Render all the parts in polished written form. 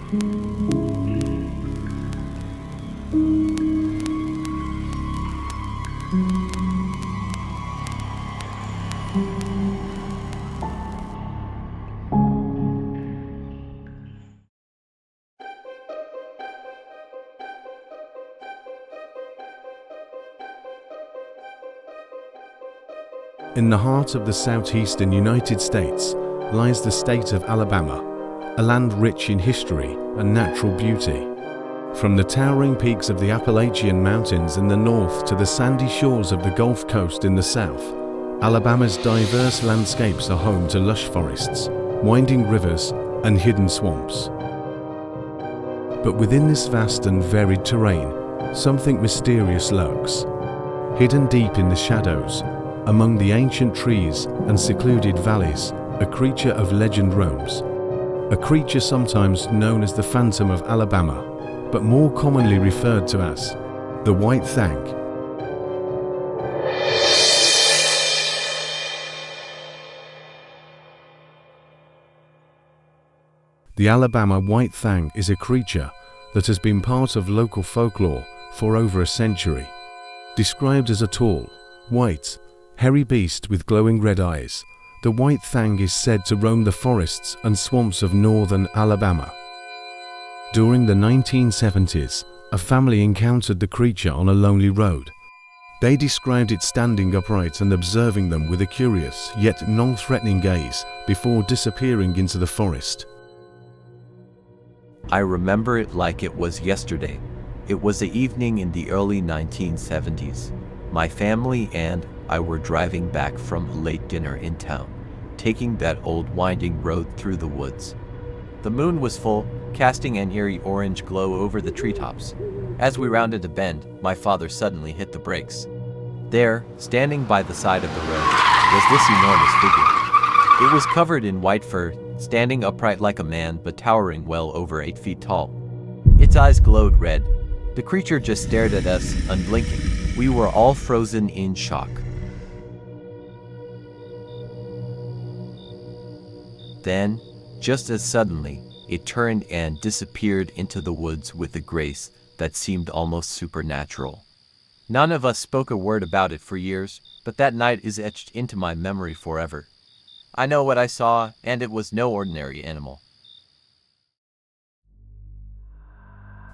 In the heart of the southeastern United States lies the state of Alabama, a land rich in history and natural beauty. From the towering peaks of the Appalachian Mountains in the north to the sandy shores of the Gulf Coast in the south, Alabama's diverse landscapes are home to lush forests, winding rivers, and hidden swamps. But within this vast and varied terrain, something mysterious lurks. Hidden deep in the shadows, among the ancient trees and secluded valleys, a creature of legend roams. A creature sometimes known as the Phantom of Alabama, but more commonly referred to as the White Thang. The Alabama White Thang is a creature that has been part of local folklore for over a century. Described as a tall, white, hairy beast with glowing red eyes, the White Thang is said to roam the forests and swamps of northern Alabama. During the 1970s, a family encountered the creature on a lonely road. They described it standing upright and observing them with a curious yet non-threatening gaze before disappearing into the forest. I remember it like it was yesterday. It was the evening in the early 1970s. My family and I were driving back from a late dinner in town, taking that old winding road through the woods. The moon was full, casting an eerie orange glow over the treetops. As we rounded a bend, my father suddenly hit the brakes. There, standing by the side of the road, was this enormous figure. It was covered in white fur, standing upright like a man but towering well over 8 feet tall. Its eyes glowed red. The creature just stared at us, unblinking. We were all frozen in shock. Then, just as suddenly, it turned and disappeared into the woods with a grace that seemed almost supernatural. None of us spoke a word about it for years, but that night is etched into my memory forever. I know what I saw, and it was no ordinary animal.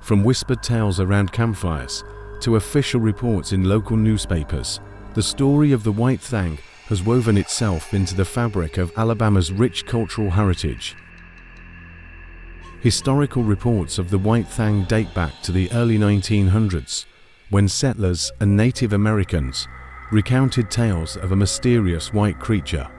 From whispered tales around campfires to official reports in local newspapers, the story of the White Thang has woven itself into the fabric of Alabama's rich cultural heritage. Historical reports of the White Thang date back to the early 1900s, when settlers and Native Americans recounted tales of a mysterious white creature.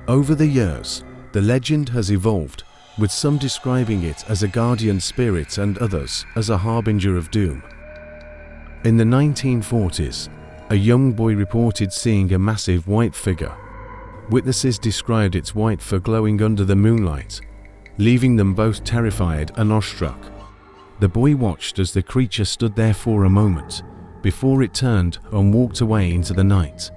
Over the years, the legend has evolved, with some describing it as a guardian spirit and others as a harbinger of doom. In the 1940s, a young boy reported seeing a massive white figure. Witnesses described its white fur glowing under the moonlight, leaving them both terrified and awestruck. The boy watched as the creature stood there for a moment, before it turned and walked away into the night.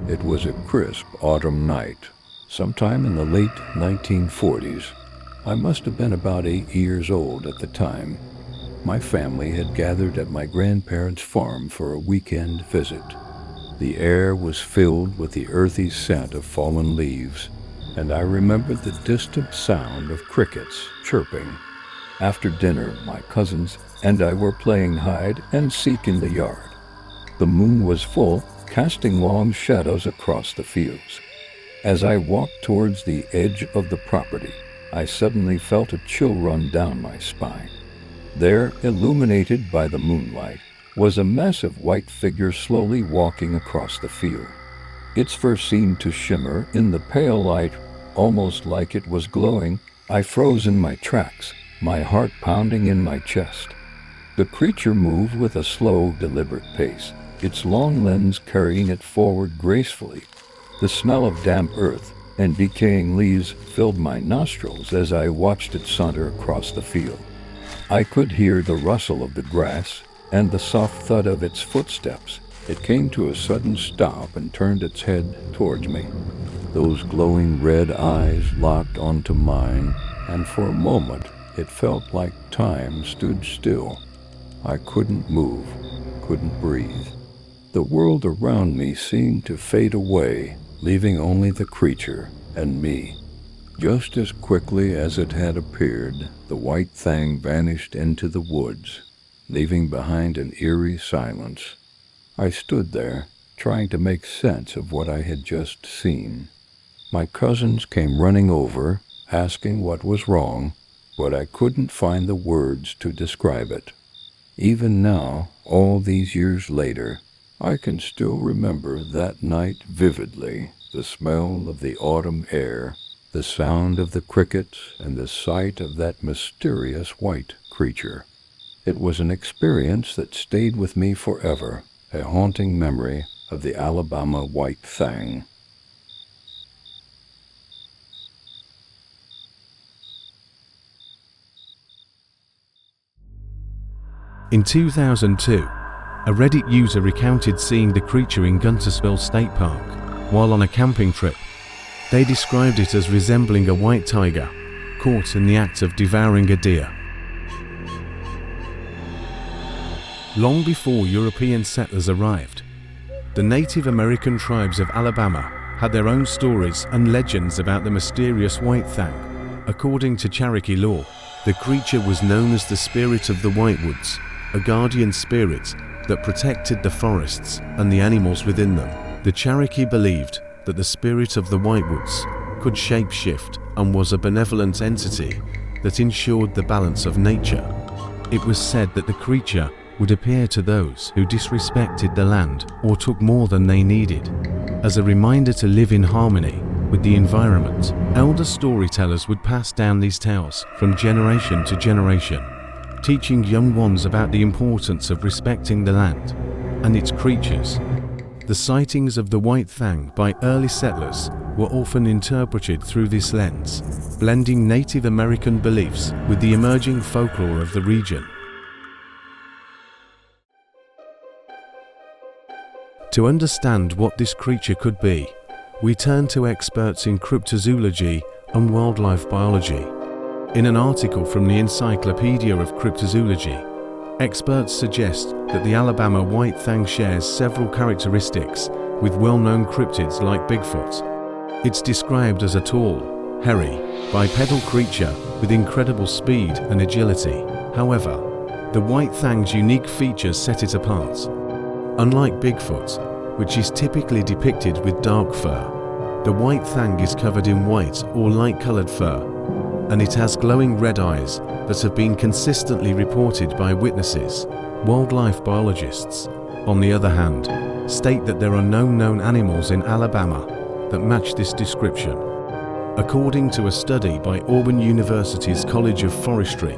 It was a crisp autumn night, sometime in the late 1940s. I must have been about 8 years old at the time. My family had gathered at my grandparents' farm for a weekend visit. The air was filled with the earthy scent of fallen leaves, and I remembered the distant sound of crickets chirping. After dinner, my cousins and I were playing hide and seek in the yard. The moon was full, casting long shadows across the fields. As I walked towards the edge of the property, I suddenly felt a chill run down my spine. There, illuminated by the moonlight, was a massive white figure slowly walking across the field. Its fur seemed to shimmer in the pale light, almost like it was glowing. I froze in my tracks, my heart pounding in my chest. The creature moved with a slow, deliberate pace, its long limbs carrying it forward gracefully. The smell of damp earth and decaying leaves filled my nostrils as I watched it saunter across the field. I could hear the rustle of the grass and the soft thud of its footsteps. It came to a sudden stop and turned its head towards me. Those glowing red eyes locked onto mine, and for a moment it felt like time stood still. I couldn't move, couldn't breathe. The world around me seemed to fade away, leaving only the creature and me. Just as quickly as it had appeared, the white thing vanished into the woods, leaving behind an eerie silence. I stood there, trying to make sense of what I had just seen. My cousins came running over, asking what was wrong, but I couldn't find the words to describe it. Even now, all these years later, I can still remember that night vividly, the smell of the autumn air, the sound of the crickets, and the sight of that mysterious white creature. It was an experience that stayed with me forever, a haunting memory of the Alabama white thing. In 2002, a Reddit user recounted seeing the creature in Guntersville State Park while on a camping trip. They described it as resembling a white tiger caught in the act of devouring a deer. Long before European settlers arrived, the Native American tribes of Alabama had their own stories and legends about the mysterious white thing. According to Cherokee lore, the creature was known as the Spirit of the Whitewoods, a guardian spirit that protected the forests and the animals within them. The Cherokee believed that the Spirit of the Whitewoods could shape-shift and was a benevolent entity that ensured the balance of nature. It was said that the creature would appear to those who disrespected the land or took more than they needed, as a reminder to live in harmony with the environment. Elder storytellers would pass down these tales from generation to generation, teaching young ones about the importance of respecting the land and its creatures. The sightings of the white thing by early settlers were often interpreted through this lens, blending Native American beliefs with the emerging folklore of the region. To understand what this creature could be, we turn to experts in cryptozoology and wildlife biology. In an article from the Encyclopedia of Cryptozoology, experts suggest that the Alabama white thing shares several characteristics with well-known cryptids like Bigfoot. It's described as a tall, hairy, bipedal creature with incredible speed and agility. However, the white thing's unique features set it apart. Unlike Bigfoot, which is typically depicted with dark fur, the white thing is covered in white or light-colored fur, and it has glowing red eyes that have been consistently reported by witnesses. Wildlife biologists, on the other hand, state that there are no known animals in Alabama that match this description. According to a study by Auburn University's College of Forestry,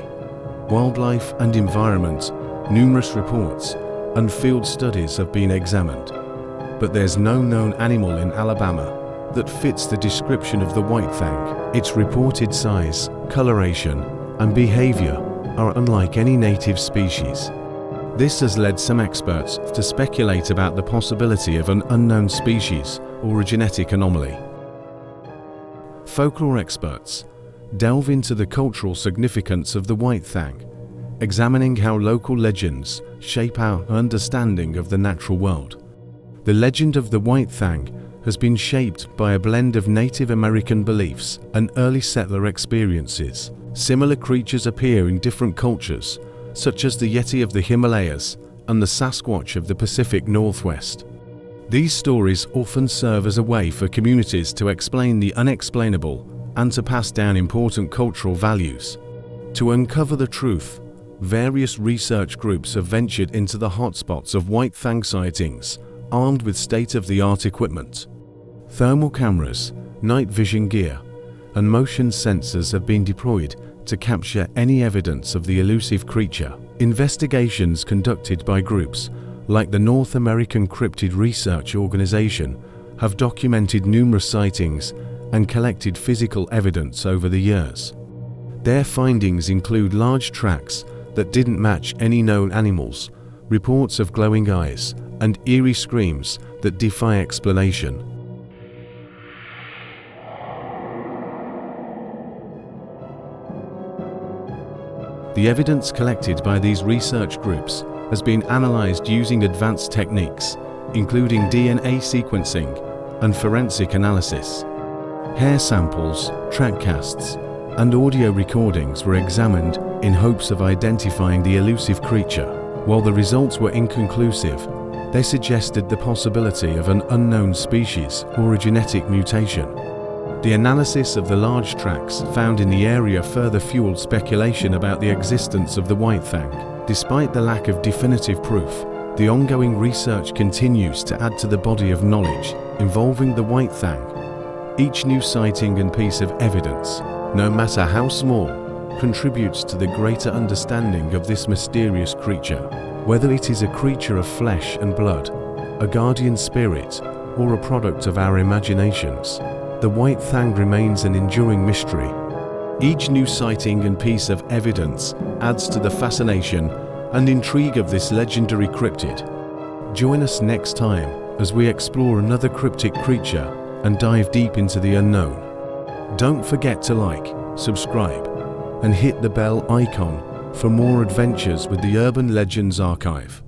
Wildlife and Environment, numerous reports and field studies have been examined, but there's no known animal in Alabama that fits the description of the white thing. Its reported size, coloration, and behavior are unlike any native species. This has led some experts to speculate about the possibility of an unknown species or a genetic anomaly. Folklore experts delve into the cultural significance of the white thing, examining how local legends shape our understanding of the natural world. The legend of the white thing has been shaped by a blend of Native American beliefs and early settler experiences. Similar creatures appear in different cultures, such as the Yeti of the Himalayas and the Sasquatch of the Pacific Northwest. These stories often serve as a way for communities to explain the unexplainable and to pass down important cultural values. To uncover the truth, various research groups have ventured into the hotspots of white thing sightings, armed with state-of-the-art equipment. Thermal cameras, night vision gear, and motion sensors have been deployed to capture any evidence of the elusive creature. Investigations conducted by groups like the North American Cryptid Research Organization have documented numerous sightings and collected physical evidence over the years. Their findings include large tracks that didn't match any known animals, reports of glowing eyes, and eerie screams that defy explanation. The evidence collected by these research groups has been analyzed using advanced techniques, including DNA sequencing and forensic analysis. Hair samples, track casts, and audio recordings were examined in hopes of identifying the elusive creature. While the results were inconclusive, they suggested the possibility of an unknown species or a genetic mutation. The analysis of the large tracks found in the area further fueled speculation about the existence of the white Thang. Despite the lack of definitive proof, the ongoing research continues to add to the body of knowledge involving the white Thang. Each new sighting and piece of evidence, no matter how small, contributes to the greater understanding of this mysterious creature. Whether it is a creature of flesh and blood, a guardian spirit, or a product of our imaginations, the white Thang remains an enduring mystery. Each new sighting and piece of evidence adds to the fascination and intrigue of this legendary cryptid. Join us next time as we explore another cryptic creature and dive deep into the unknown. Don't forget to like, subscribe, and hit the bell icon for more adventures with the Urban Legends Archive.